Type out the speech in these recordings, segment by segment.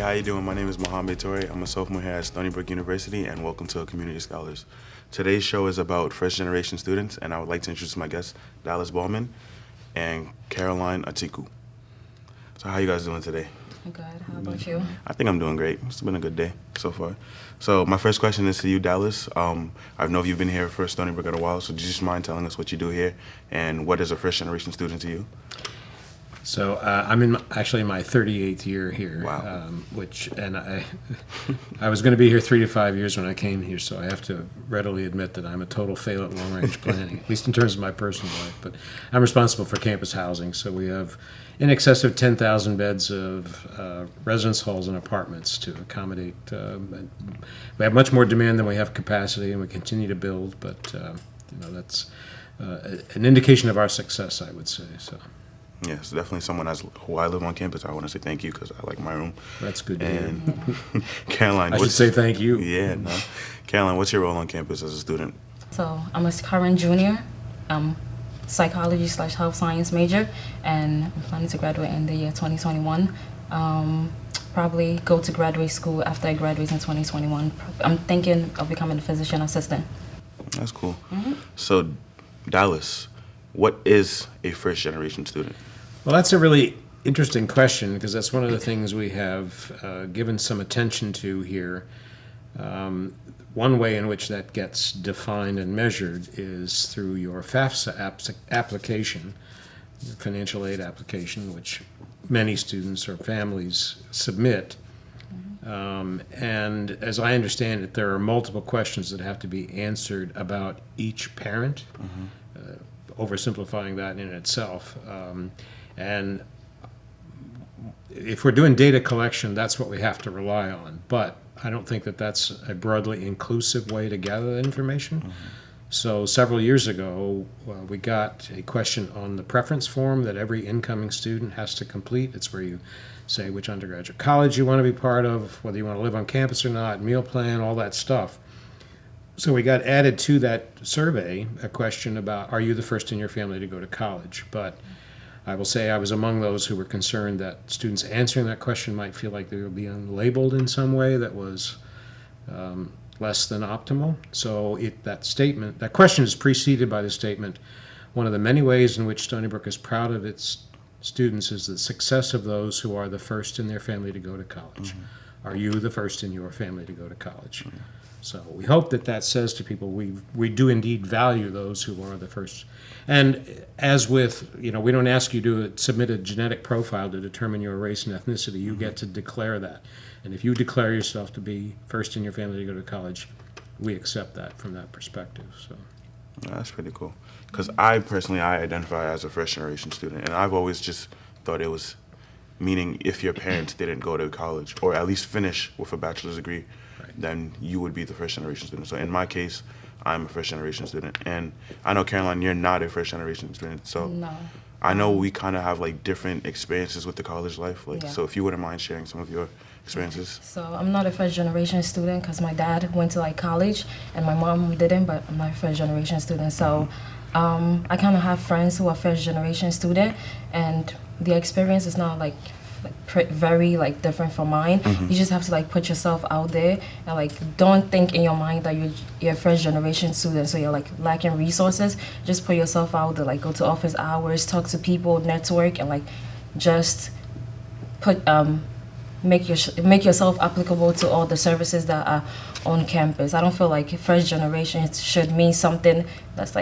how you doing? My name is Mohamed Torre. I'm a sophomore here at Stony Brook University, and welcome to Community Scholars. Today's show is about first-generation students, and I would like to introduce my guests, Dallas Ballman and Caroline Atiku. So how you guys doing today? Good. How about you? I think I'm doing great. It's been a good day so far. So my first question is to you, Dallas. I know you've been here for Stony Brook a while, so do you just mind telling us what you do here and what is a first-generation student to you? So I'm in actually my 38th year here. Wow. I was going to be here 3 to 5 years when I came here, so I have to readily admit that I'm a total fail at long-range planning, at least in terms of my personal life. But I'm responsible for campus housing, so we have in excess of 10,000 beds of residence halls and apartments to accommodate. We have much more demand than we have capacity, and we continue to build. But that's an indication of our success, I would say. So. Yes, definitely someone who I live on campus. I want to say thank you because I like my room. That's good to hear. Caroline, I should say thank you. Yeah, no. Caroline, what's your role on campus as a student? So I'm a current junior, psychology/health science major, and I'm planning to graduate in the year 2021. Probably go to graduate school after I graduate in 2021. I'm thinking of becoming a physician assistant. That's cool. Mm-hmm. So, Dallas, what is a first-generation student? Well, that's a really interesting question because that's one of the things we have given some attention to here. One way in which that gets defined and measured is through your FAFSA application, your financial aid application, which many students or families submit. And as I understand it, there are multiple questions that have to be answered about each parent. Oversimplifying that in itself. And if we're doing data collection, that's what we have to rely on. But I don't think that that's a broadly inclusive way to gather that information. So several years ago, we got a question on the preference form that every incoming student has to complete. It's where you say which undergraduate college you want to be part of, whether you want to live on campus or not, meal plan, all that stuff. So we got added to that survey a question about, are you the first in your family to go to college? But I will say I was among those who were concerned that students answering that question might feel like they were being labeled in some way that was less than optimal. So that question is preceded by the statement, one of the many ways in which Stony Brook is proud of its students is the success of those who are the first in their family to go to college. Are you the first in your family to go to college? So we hope that says to people we do indeed value those who are the first. And as with, we don't ask you to submit a genetic profile to determine your race and ethnicity. You get to declare that. And if you declare yourself to be first in your family to go to college, we accept that from that perspective. So That's pretty cool. Because I identify as a first-generation student, and I've always just thought it was meaning if your parents didn't go to college or at least finish with a bachelor's degree, then you would be the first-generation student. So in my case, I'm a first-generation student. And I know, Caroline, you're not a first-generation student. So No. I know we kind of have, different experiences with the college life. Yeah. So if you wouldn't mind sharing some of your experiences. So I'm not a first-generation student because my dad went to college and my mom didn't, but I'm not a first-generation student. So I kind of have friends who are first-generation student, and the experience is not very different from mine. You just have to put yourself out there and don't think in your mind that you're a first generation student, so you're lacking resources. Just put yourself out there, go to office hours, talk to people, network, and just put make yourself applicable to all the services that are on campus. I don't feel like first generation should mean something that's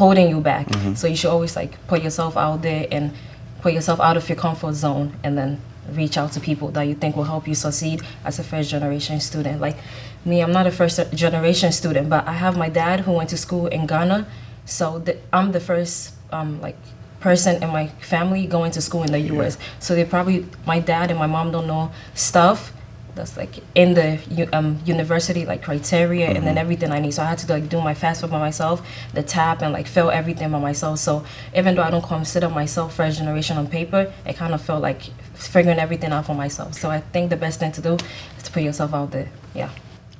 holding you back. So you should always put yourself out there and put yourself out of your comfort zone, and then reach out to people that you think will help you succeed as a first generation student. Like me, I'm not a first generation student, but I have my dad who went to school in Ghana, so I'm the first person in my family going to school in the US. So my dad and my mom don't know stuff that's in the university criteria and then everything I need. So I had to do my FAFSA by myself, the TAP, and fill everything by myself. So even though I don't consider myself first generation on paper, it kind of felt like figuring everything out for myself. So I think the best thing to do is to put yourself out there. Yeah.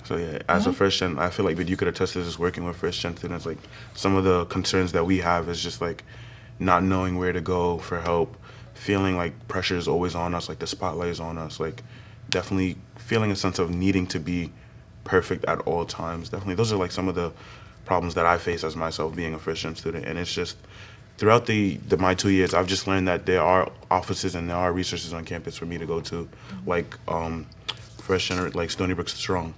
So as a first gen, I feel like that you could attest to this working with first gen students. Some of the concerns that we have is just not knowing where to go for help, feeling like pressure is always on us, the spotlight is on us, definitely feeling a sense of needing to be perfect at all times. Definitely, those are like some of the problems that I face as myself being a first gen student. And it's just throughout my 2 years, I've just learned that there are offices and there are resources on campus for me to go to, like like Stony Brook Strong.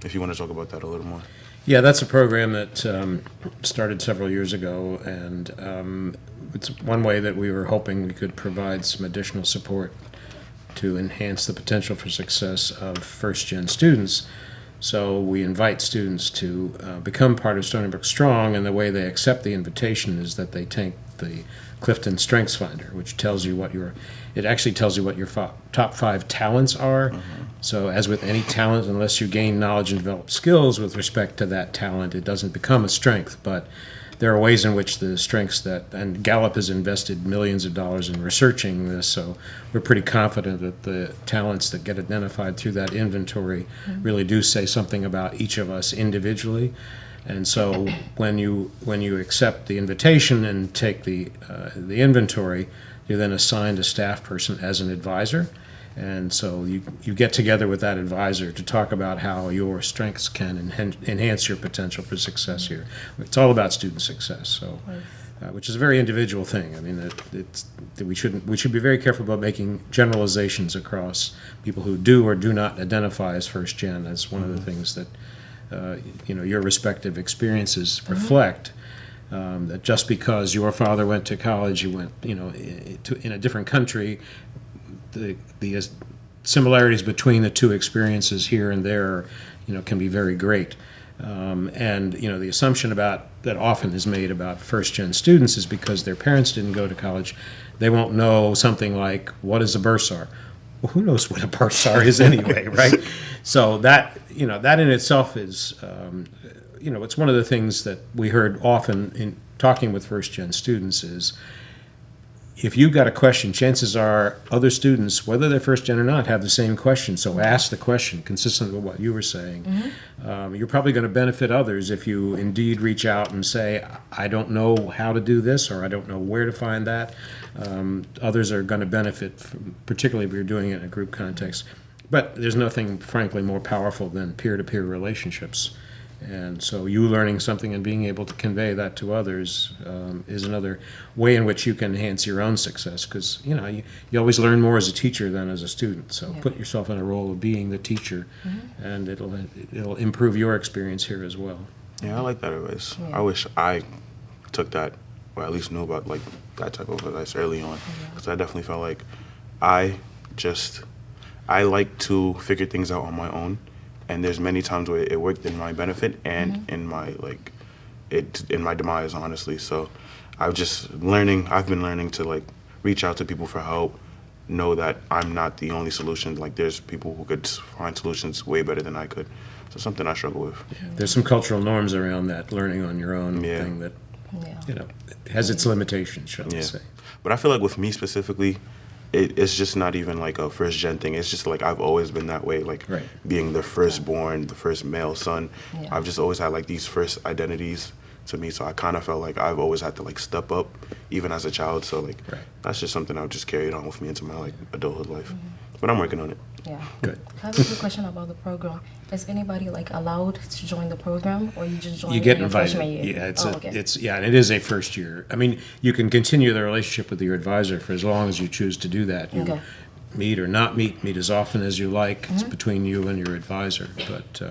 If you want to talk about that a little more. Yeah, that's a program that started several years ago, and it's one way that we were hoping we could provide some additional support to enhance the potential for success of first-gen students. So we invite students to become part of Stony Brook Strong, and the way they accept the invitation is that they take the Clifton Strengths Finder, which tells you what your top 5 talents are. So as with any talent, unless you gain knowledge and develop skills with respect to that talent, it doesn't become a strength. But there are ways in which the strengths and Gallup has invested millions of dollars in researching this, so we're pretty confident that the talents that get identified through that inventory really do say something about each of us individually. And so when you accept the invitation and take the inventory, you're then assigned a staff person as an advisor. And so you get together with that advisor to talk about how your strengths can enhance your potential for success here. It's all about student success, so which is a very individual thing. I mean, we should be very careful about making generalizations across people who do or do not identify as first gen. That's one of the things that your respective experiences reflect. That just because your father went to college, you went in a different country. The similarities between the two experiences here and there, can be very great. And the assumption that often is made about first-gen students is because their parents didn't go to college, they won't know something like, what is a bursar? Well, who knows what a bursar is anyway, right? So that in itself is, it's one of the things that we heard often in talking with first-gen students is, if you've got a question, chances are other students, whether they're first gen or not, have the same question. So ask the question consistent with what you were saying. You're probably going to benefit others if you indeed reach out and say, I don't know how to do this, or I don't know where to find that. Others are going to benefit, particularly if you're doing it in a group context. But there's nothing, frankly, more powerful than peer-to-peer relationships. And so you learning something and being able to convey that to others is another way in which you can enhance your own success, because you always learn more as a teacher than as a student. So put yourself in a role of being the teacher, and it'll improve your experience here as well. Yeah, I like that advice. I wish I took that, or at least knew about like that type of advice early on, because I definitely felt like I like to figure things out on my own. And there's many times where it worked in my benefit and in my in my demise, honestly. So I've been learning to reach out to people for help, know that I'm not the only solution. Like there's people who could find solutions way better than I could. So something I struggle with. Yeah. There's some cultural norms around that learning on your own thing that has its limitations, shall we say. But I feel like with me specifically, it's just not even like a first gen thing. It's just like I've always been that way, being the firstborn, the first male son. I've just always had these first identities to me. So I kind of felt like I've always had to step up, even as a child. So that's just something I've just carried on with me into my adulthood life. But I'm working on it. Yeah. Good. I have a quick question about the program. Is anybody allowed to join the program, or you just join? You get in your invited. freshman year? Yeah, and it is a first year. I mean, you can continue the relationship with your advisor for as long as you choose to do that. You meet or not meet as often as you like. It's between you and your advisor, but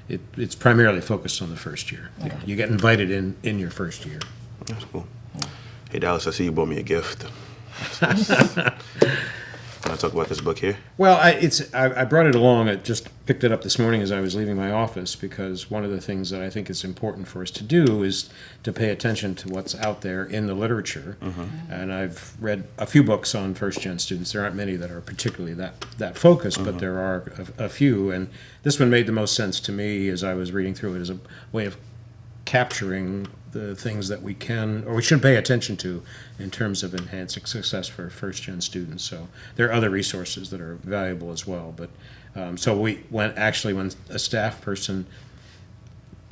it's primarily focused on the first year. Okay. You get invited in your first year. That's cool. Hey Dallas, I see you bought me a gift. Can I talk about this book here? Well, I brought it along. I just picked it up this morning as I was leaving my office, because one of the things that I think is important for us to do is to pay attention to what's out there in the literature. And I've read a few books on first-gen students. There aren't many that are particularly that focused, but there are a few. And this one made the most sense to me as I was reading through it, as a way of capturing the things that we can, or we should pay attention to in terms of enhancing success for first-gen students. So there are other resources that are valuable as well. But so when a staff person,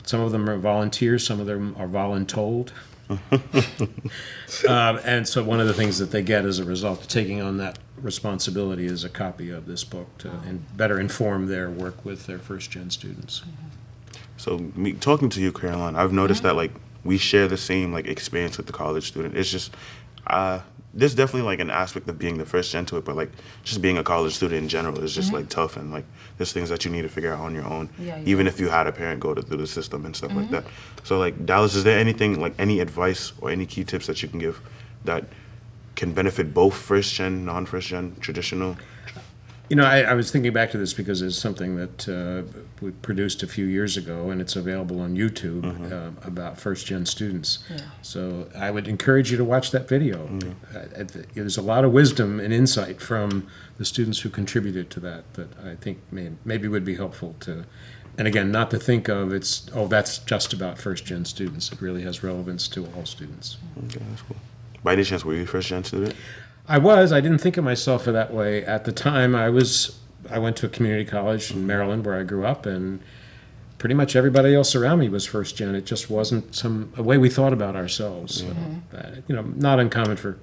some of them are volunteers, some of them are voluntold. And so one of the things that they get as a result of taking on that responsibility is a copy of this book to better inform their work with their first-gen students. So me talking to you, Caroline, I've noticed that like we share the same like experience with the college student. It's just there's definitely like an aspect of being the first gen to it, but like just being a college student in general is just like tough, and like there's things that you need to figure out on your own, Yeah, you even if you had a parent go through the system and stuff like that. So like Dallas, is there anything like any advice or any key tips that you can give that can benefit both first gen, non-first gen, traditional? You know, I was thinking back to this because it's something that we produced a few years ago, and it's available on YouTube about first-gen students. Yeah. So I would encourage you to watch that video. There's a lot of wisdom and insight from the students who contributed to that I think maybe would be helpful to. And again, not to think of that's just about first-gen students. It really has relevance to all students. Okay, that's cool. By any chance, were you a first gen student? I didn't think of myself that way at the time. I went to a community college in Maryland where I grew up, and pretty much everybody else around me was first gen. It just wasn't a way we thought about ourselves. So, you know, not uncommon for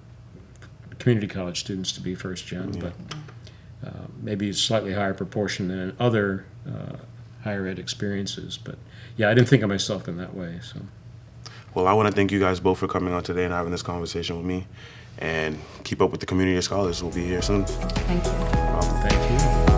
community college students to be first gen, but maybe a slightly higher proportion than in other higher ed experiences. But yeah, I didn't think of myself in that way. So. Well, I want to thank you guys both for coming on today and having this conversation with me. And keep up with the community of scholars. We'll be here soon. Thank you. Thank you.